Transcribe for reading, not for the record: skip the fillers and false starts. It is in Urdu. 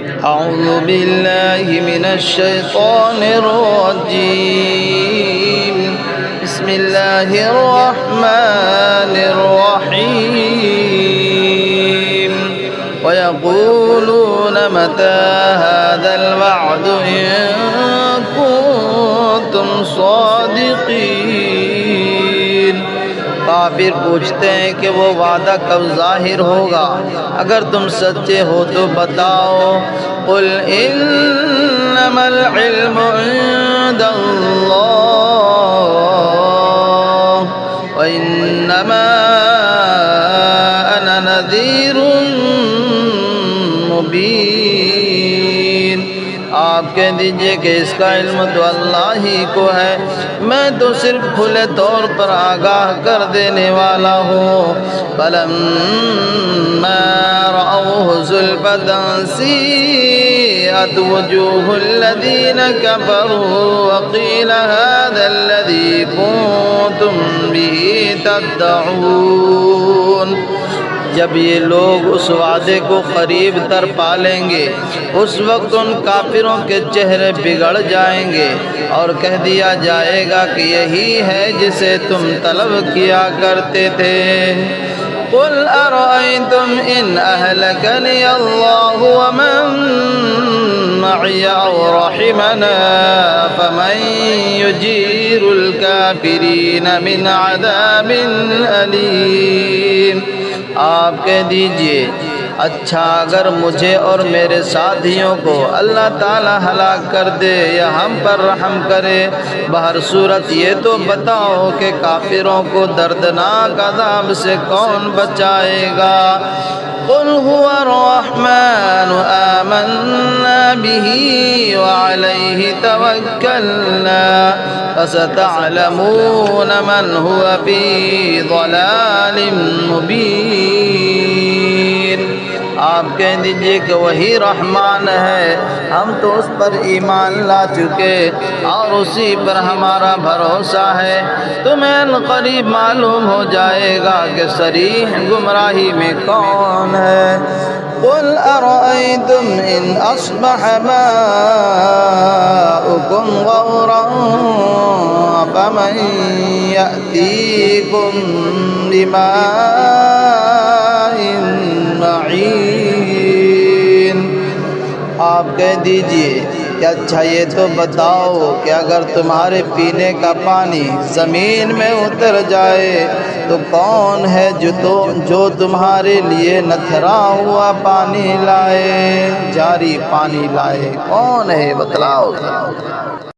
أعوذ بالله من الشيطان الرجيم بسم الله الرحمن الرحيم ويقولون متى هذا الوعد إن كنتم صادقين۔ کافر پوچھتے ہیں کہ وہ وعدہ کب ظاہر ہوگا، اگر تم سچے ہو تو بتاؤ۔ قل انما العلم عند اللہ وانما انا نذیر مبین۔ آپ کہہ دیجئے کہ اس کا علم تو اللہ ہی کو ہے، میں تو صرف کھلے طور پر آگاہ کر دینے والا ہوں۔ فَلَمَّا رَأَوْهُ زُلْفَةً سِيئَتْ وُجُوهُ الَّذِينَ كَفَرُوا وَقِيلَ هَذَا الَّذِي كُنتُم بِهِ تَدَّعُونَ۔ جب یہ لوگ اس وعدے کو قریب تر پالیں گے، اس وقت ان کافروں کے چہرے بگڑ جائیں گے اور کہہ دیا جائے گا کہ یہی ہے جسے تم طلب کیا کرتے تھے۔ قل ارأيتم ان اهلكني الله ومن معي او رحمنا فمن يجير الكافرين من عذاب أليم۔ آپ کہہ دیجئے اچھا اگر مجھے اور میرے ساتھیوں کو اللہ تعالی ہلاک کر دے یا ہم پر رحم کرے، بہر صورت یہ تو بتاؤ کہ کافروں کو دردناک عذاب سے کون بچائے گا۔ قل هو الرحمن آمنا به وعليه توكلنا فستعلمون من هو في ضلال مبين۔ آپ کہہ دیجئے کہ وہی رحمان ہے، ہم تو اس پر ایمان لا چکے اور اسی پر ہمارا بھروسہ ہے، تمہیں قریب معلوم ہو جائے گا کہ صریح گمراہی میں کون ہے۔ قل ارأيتم ان اصبح ماؤكم غورا فمن يأتيكم بماء معين۔ آپ کہہ دیجئے کہ اچھا یہ تو بتاؤ کہ اگر تمہارے پینے کا پانی زمین میں اتر جائے تو کون ہے جو تمہارے لیے نتھرا ہوا پانی لائے، جاری پانی لائے، کون ہے بتلاؤ۔